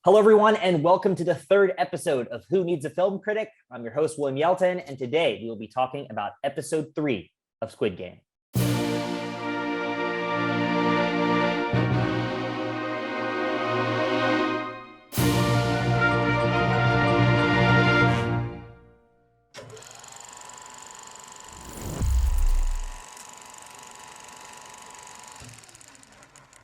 Hello, everyone, and welcome to the third episode of Who Needs a Film Critic? I'm your host, William Yelton, and today we will be talking about episode 3 of Squid Game.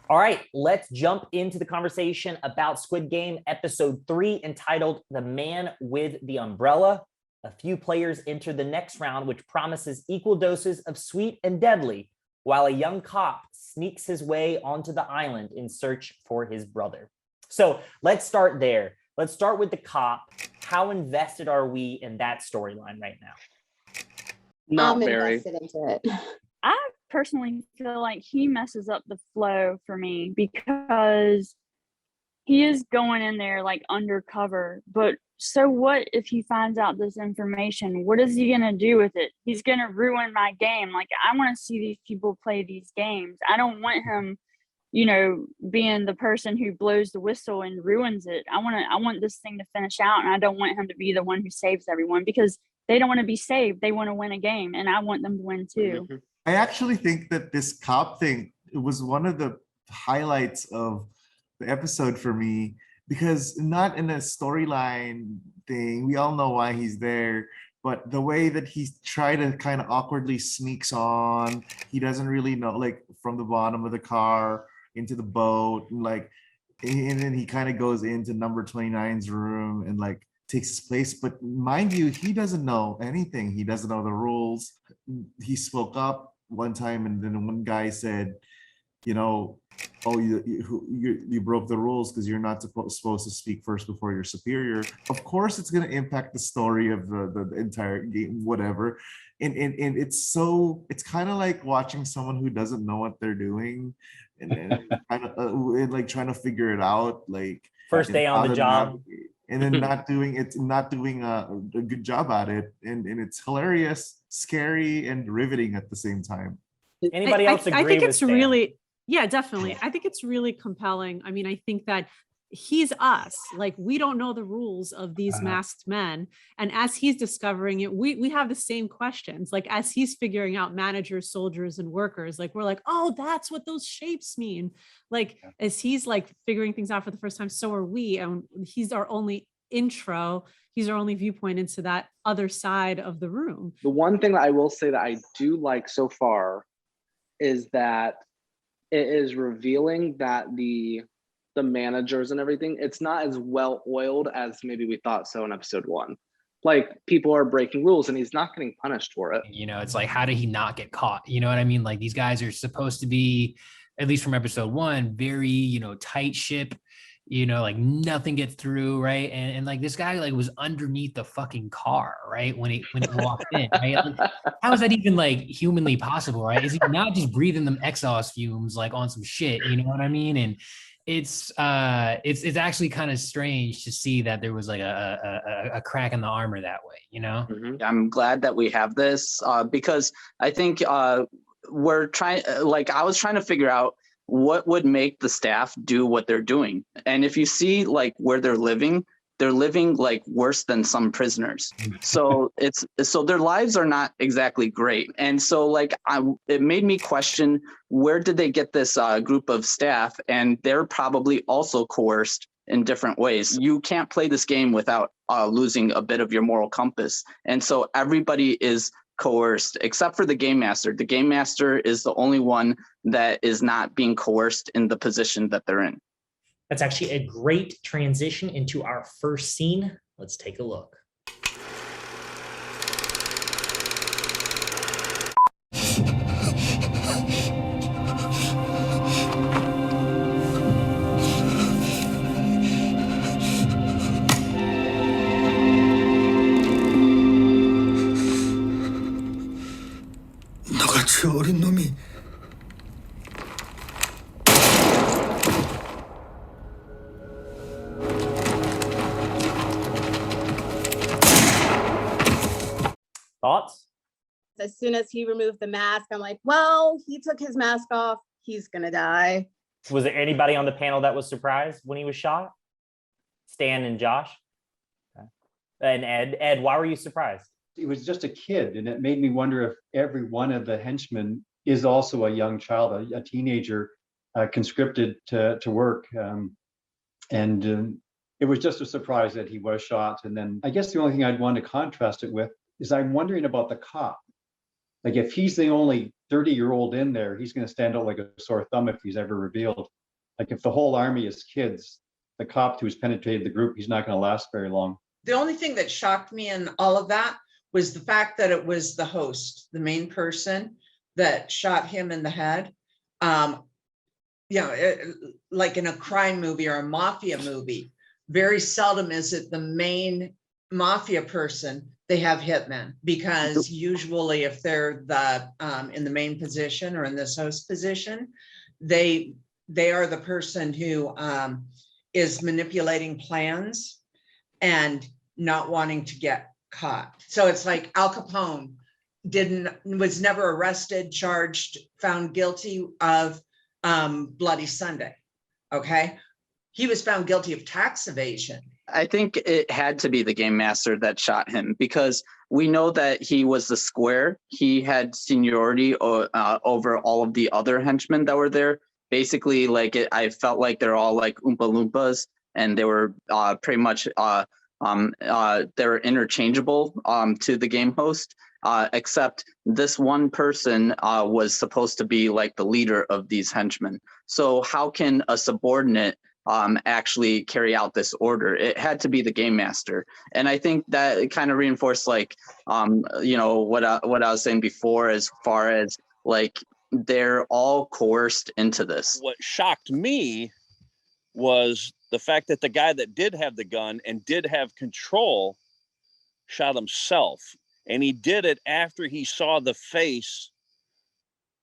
All right, let's jump into the conversation about Squid Game episode 3, entitled The Man with the Umbrella. A few players enter the next round, which promises equal doses of sweet and deadly, while a young cop sneaks his way onto the island in search for his brother. So let's start there. Let's start with the cop. How invested are we in that storyline right now? Not I'm very. invested into it. I personally feel like he messes up the flow for me because he is going in there like undercover. But so what if he finds out this information? What is he gonna do with it? He's gonna ruin my game. Like, I want to see these people play these games. I don't want him, being the person who blows the whistle and ruins it. I want this thing to finish out, and I don't want him to be the one who saves everyone, because they don't want to be saved. They want to win a game, and I want them to win too. Mm-hmm. I actually think that this cop thing, it was one of the highlights of the episode for me, because not in a storyline thing, we all know why he's there, but the way that he tried to kind of awkwardly sneaks on, he doesn't really know, like from the bottom of the car into the boat, and then he kind of goes into number 29's room and like takes his place. But mind you, he doesn't know anything. He doesn't know the rules. He spoke up one time, and then one guy said, oh, you broke the rules because you're not supposed to speak first before your superior. Of course it's going to impact the story of the entire game, whatever. And it's kind of like watching someone who doesn't know what they're doing and kind of like trying to figure it out, like First day on the job. And then not doing a good job at it, and it's hilarious, scary, and riveting at the same time. Anybody else agree? I think with it's Sam? really, yeah, definitely. I think it's really compelling. I mean, I think that he's us. Like, we don't know the rules of these masked men, and as he's discovering it, we have the same questions. Like, as he's figuring out managers, soldiers, and workers, like, we're like, oh, that's what those shapes mean. Like, as he's like figuring things out for the first time, so are we, and he's our only intro. He's our only viewpoint into that other side of the room. The one thing that I will say that I do like so far is that it is revealing that the managers and everything, it's not as well oiled as maybe we thought so in episode 1. Like, people are breaking rules and he's not getting punished for it. It's like, how did he not get caught? You know what I mean? Like, these guys are supposed to be, at least from episode 1, very, tight ship, like nothing gets through, right? And like, this guy like was underneath the fucking car, right? When it walked in, right? Like, how is that even like humanly possible, right? Is he not just breathing them exhaust fumes like on some shit? You know what I mean? And it's actually kind of strange to see that there was like a crack in the armor that way, Mm-hmm. I'm glad that we have this because I think we're trying, like, I was trying to figure out what would make the staff do what they're doing. And if you see like where they're living like worse than some prisoners. So so their lives are not exactly great. And so like it made me question, where did they get this group of staff? And they're probably also coerced in different ways. You can't play this game without losing a bit of your moral compass. And so everybody is coerced except for the game master. The game master is the only one that is not being coerced in the position that they're in. That's actually a great transition into our first scene. Let's take a look. 너같이 어린 놈이 Thoughts? As soon as he removed the mask, I'm like, well, he took his mask off. He's gonna die. Was there anybody on the panel that was surprised when he was shot? Stan and Josh. Okay. And Ed, why were you surprised? It was just a kid, and it made me wonder if every one of the henchmen is also a young child, a teenager, conscripted to work. It was just a surprise that he was shot. And then I guess the only thing I'd want to contrast it with is I'm wondering about the cop. Like if he's the only 30-year-old in there, he's going to stand out like a sore thumb if he's ever revealed. Like if the whole army is kids, the cop who's penetrated the group, he's not going to last very long. The only thing that shocked me in all of that was the fact that it was the host, the main person, that shot him in the head. Like in a crime movie or a mafia movie, very seldom is it the main mafia person. They have hitmen, because usually if they're the in the main position or in this host position, they are the person who is manipulating plans and not wanting to get caught. So it's like Al Capone was never arrested, charged, found guilty of Bloody Sunday. Okay. He was found guilty of tax evasion. I think it had to be the game master that shot him, because we know that he was the square. He had seniority over all of the other henchmen that were there. Basically, I felt like they're all like Oompa Loompas, and they were pretty much they were interchangeable to the game host, except this one person was supposed to be like the leader of these henchmen. So how can a subordinate actually carry out this order? It had to be the game master. And I think that it kind of reinforced what I was saying before, as far as like they're all coerced into this. What shocked me was the fact that the guy that did have the gun and did have control shot himself. And he did it after he saw the face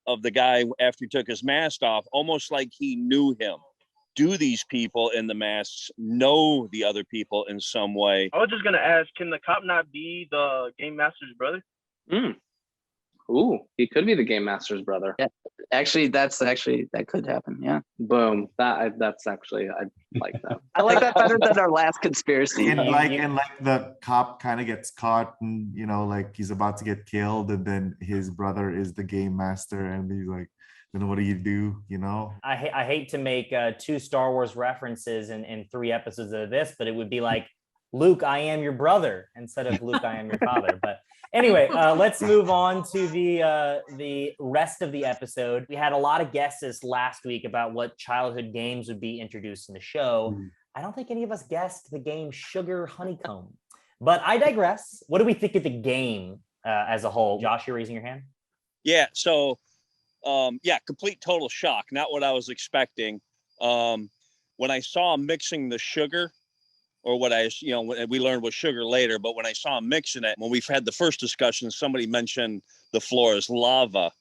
of the guy after he took his mask off, almost like he knew him. Do these people in the masks know the other people in some way? I was just going to ask, can the cop not be the game master's brother? Ooh, he could be the game master's brother. Yeah, that could happen. Yeah. Boom. That's actually, I like that. I like that better than our last conspiracy. And the cop kind of gets caught, and like he's about to get killed, and then his brother is the game master, and he's like, then what do you do? I hate to make 2 Star Wars references in 3 episodes of this, but it would be like, Luke, I am your brother, instead of Luke, I am your father. But anyway, let's move on to the rest of the episode. We had a lot of guesses last week about what childhood games would be introduced in the show. I don't think any of us guessed the game Sugar Honeycomb, but I digress. What do we think of the game as a whole? Josh, you're raising your hand? Yeah, so complete total shock. Not what I was expecting. When I saw him mixing the sugar, or what we learned was sugar later, but when I saw him mixing it, when we've had the first discussion, somebody mentioned the floor is lava.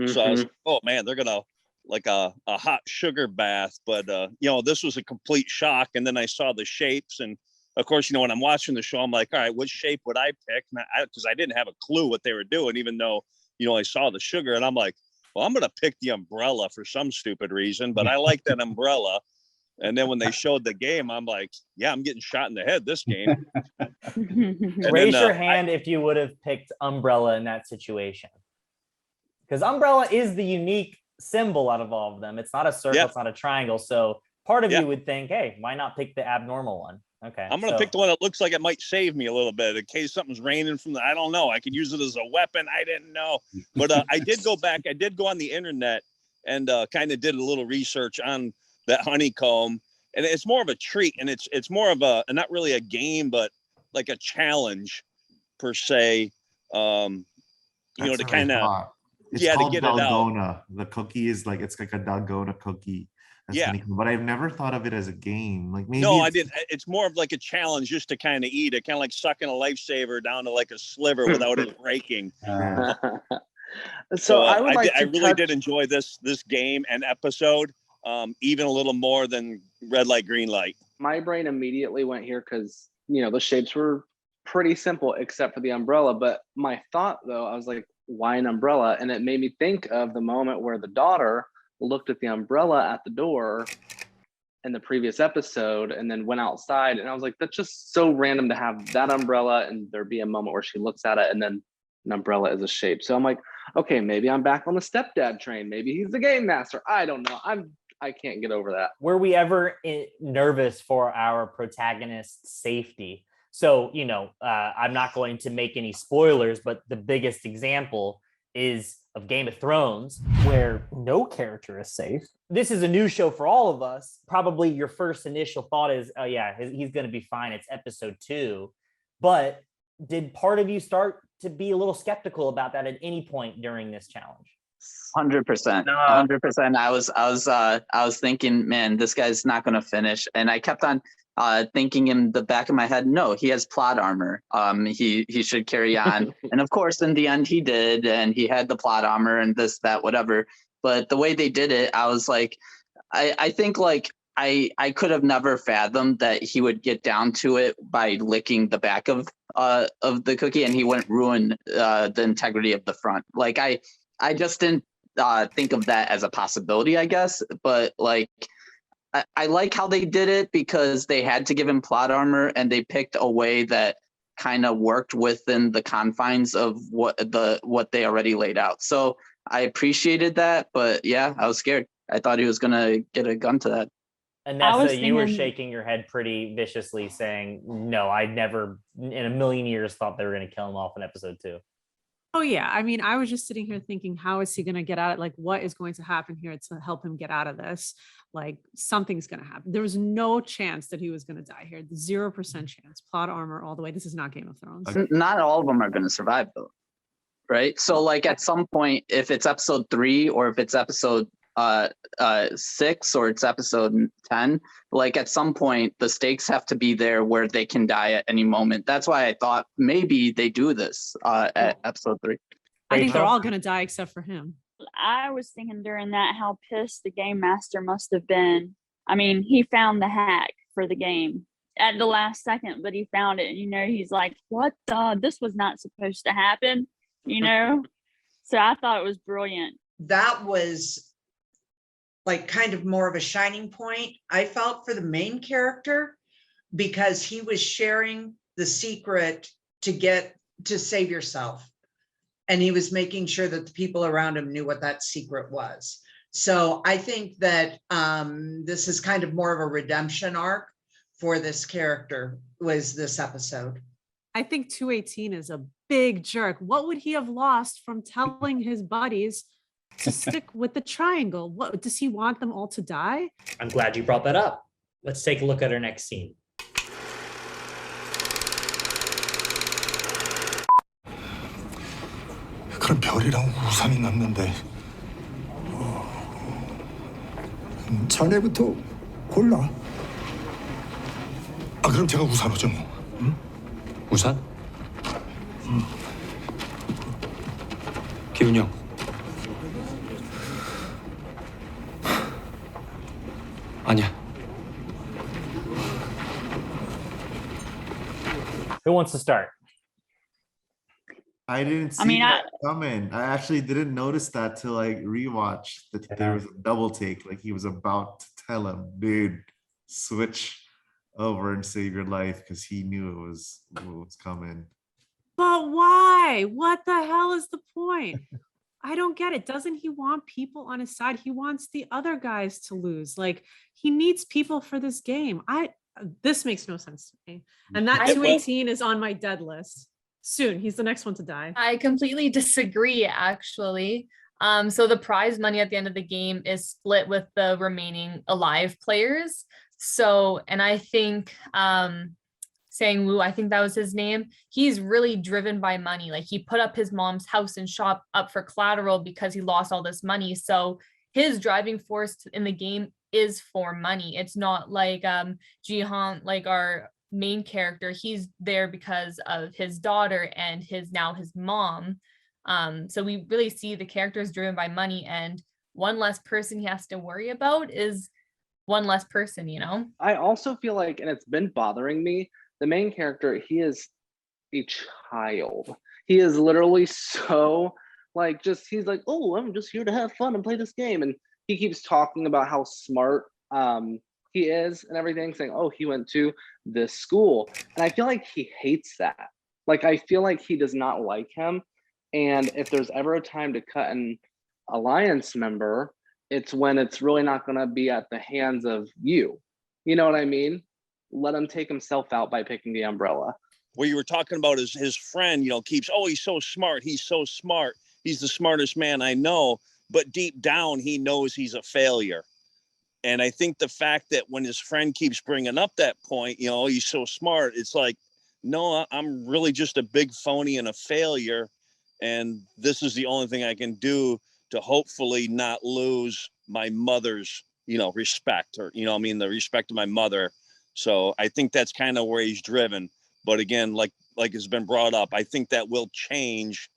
So I was like, oh man, they're gonna like a hot sugar bath. But this was a complete shock. And then I saw the shapes, and of course, when I'm watching the show, I'm like, all right, what shape would I pick? Because I didn't have a clue what they were doing, even though I saw the sugar, and I'm like, well, I'm gonna pick the umbrella for some stupid reason, but I like that umbrella. And then when they showed the game, I'm like, yeah, I'm getting shot in the head this game. Raise your hand if you would have picked umbrella in that situation. Because umbrella is the unique symbol out of all of them. It's not a circle, It's not a triangle. So part of you would think, hey, why not pick the abnormal one? Okay. I'm going to pick the one that looks like it might save me a little bit in case something's raining from I don't know. I could use it as a weapon. I didn't know. But I did go back. I did go on the internet and kind of did a little research on that honeycomb, and it's more of a treat, and it's more of not really a game, but like a challenge per se. To kind of to get dalgona. It out. The cookie is it's like a dalgona cookie. But I've never thought of it as a game. Like maybe I didn't. It's more of like a challenge just to kind of eat it, kind of like sucking a lifesaver down to like a sliver without it breaking. So I really did enjoy this game and episode. Even a little more than red light, green light. My brain immediately went here because, the shapes were pretty simple except for the umbrella. But my thought, though, I was like, why an umbrella? And it made me think of the moment where the daughter looked at the umbrella at the door in the previous episode and then went outside. And I was like, that's just so random to have that umbrella and there be a moment where she looks at it and then an umbrella is a shape. So I'm like, okay, maybe I'm back on the stepdad train. Maybe he's the game master. I don't know. I can't get over that. Were we ever nervous for our protagonist's safety? So, you know, I'm not going to make any spoilers, but the biggest example is of Game of Thrones, where no character is safe. This is a new show for all of us. Probably your first initial thought is, oh yeah, he's going to be fine. It's episode 2. But did part of you start to be a little skeptical about that at any point during this challenge? 100%. 100%. I was thinking, man, this guy's not going to finish. And I kept on thinking in the back of my head, no, he has plot armor. He should carry on. And of course, in the end, he did, and he had the plot armor and this, that, whatever. But the way they did it, I was like, I think like I could have never fathomed that he would get down to it by licking the back of the cookie, and he wouldn't ruin the integrity of the front. Like I just didn't think of that as a possibility, I guess. But like, I like how they did it because they had to give him plot armor, and they picked a way that kind of worked within the confines of what they already laid out. So I appreciated that, but yeah, I was scared. I thought he was gonna get a gun to that. Anessa, you were shaking your head pretty viciously, saying, "No, I never in a million years thought they were going to kill him off in episode 2." Oh yeah, I mean, I was just sitting here thinking, how is he going to get out? Like, what is going to happen here to help him get out of this? Like, something's going to happen. There was no chance that he was going to die here. 0% chance. Plot armor all the way. This is not Game of Thrones. Not all of them are going to survive though, right? So like at some point, if it's episode 3 or if it's episode 6 or it's episode 10, like at some point the stakes have to be there where they can die at any moment. That's why I thought maybe they do this at episode 3. I think they're all going to die except for him. I was thinking during that how pissed the game master must have been. I mean, he found the hack for the game at the last second, but he found it, and you know, he's like, what the, this was not supposed to happen, you know? So I thought it was brilliant. That was like kind of more of a shining point, I felt, for the main character, because he was sharing the secret to save yourself. And he was making sure that the people around him knew what that secret was. So I think that this is kind of more of a redemption arc for this character, was this episode. I think 218 is a big jerk. What would he have lost from telling his buddies to stick with the triangle? What does he want them all to die? I'm glad you brought that up. Let's take a look at our next scene. 그럼 별이랑 우산이 났는데 자네부터 골라. 그럼 제가 우산 오죠 뭐. 응? 우산? 기훈이 형. 아니야. Who wants to start? I didn't see that coming. I actually didn't notice that till I rewatched that there was a double take. Like he was about to tell him, dude, switch over and save your life, because he knew it was what was coming. But why? What the hell is the point? I don't get it. Doesn't he want people on his side? He wants the other guys to lose. Like, he needs people for this game. This makes no sense to me. And that 218 is on my dead list. Soon, he's the next one to die. I completely disagree, actually. So the prize money at the end of the game is split with the remaining alive players. So, and I think Sang-woo, I think that was his name, he's really driven by money. Like, he put up his mom's house and shop up for collateral because he lost all this money. So his driving force in the game is for money. It's not like Gi-Hun, like our main character. He's there because of his daughter and his mom. So we really see the characters driven by money, and one less person he has to worry about is one less person, you know? I also feel like, and it's been bothering me, the main character, he is a child. He is literally so like, he's like, oh, I'm just here to have fun and play this game. And he keeps talking about how smart he is and everything, saying, oh, he went to this school. And I feel like he hates that. Like, I feel like he does not like him. And if there's ever a time to cut an alliance member, it's when it's really not going to be at the hands of you. You know what I mean? Let him take himself out by picking the umbrella. Where you were talking about his friend, keeps, oh, he's so smart. He's so smart. He's the smartest man I know. But deep down, he knows he's a failure. And I think the fact that when his friend keeps bringing up that point, he's so smart, it's like, no, I'm really just a big phony and a failure. And this is the only thing I can do to hopefully not lose my mother's, respect, or, the respect of my mother. So I think that's kind of where he's driven. But again, like it's been brought up, I think that will change,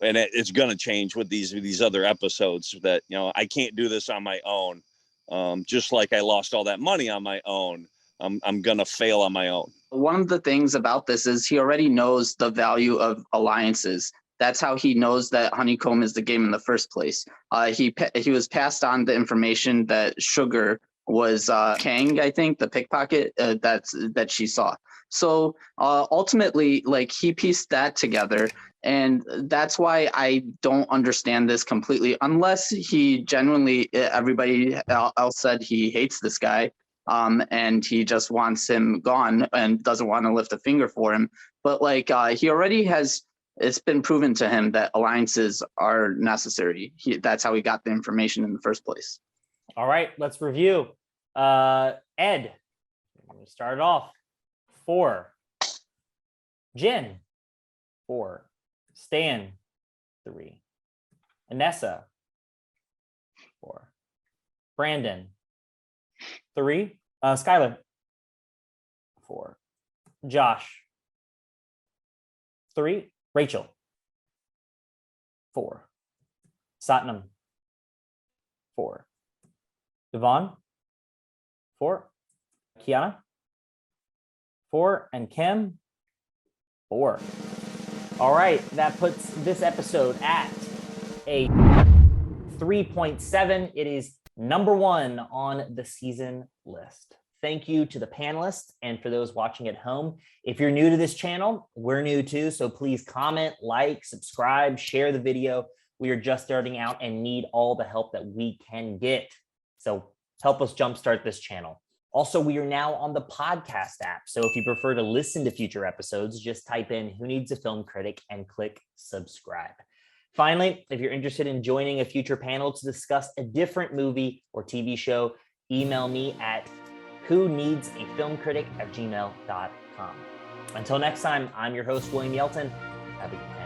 and it's going to change with these other episodes. That I can't do this on my own. Just like I lost all that money on my own, I'm going to fail on my own. One of the things about this is he already knows the value of alliances. That's how he knows that Honeycomb is the game in the first place. He was passed on the information that Sugar was Kang, I think, the pickpocket that she saw. So ultimately, like, he pieced that together. And that's why I don't understand this completely, unless he genuinely, everybody else said he hates this guy, and he just wants him gone and doesn't want to lift a finger for him. But like, he already has, it's been proven to him that alliances are necessary. That's how he got the information in the first place. All right, let's review. Ed, I'm going to start it off. 4. Jin, 4. Stan, 3. Anessa, 4. Brandon, 3. Skylar, 4. Josh, 3. Rachel, 4. Satnam, 4. Devon, 4. Kiana, 4. And Kim, 4. All right, that puts this episode at a 3.7. It is number 1 on the season list. Thank you to the panelists, and for those watching at home. If you're new to this channel, we're new too, so please comment, like, subscribe, share the video. We are just starting out and need all the help that we can get. So help us jumpstart this channel. Also, we are now on the podcast app. So if you prefer to listen to future episodes, just type in "Who Needs a Film Critic" and click subscribe. Finally, if you're interested in joining a future panel to discuss a different movie or TV show, email me at whoneedsafilmcritic@gmail.com. Until next time, I'm your host, William Yelton. Have a good night.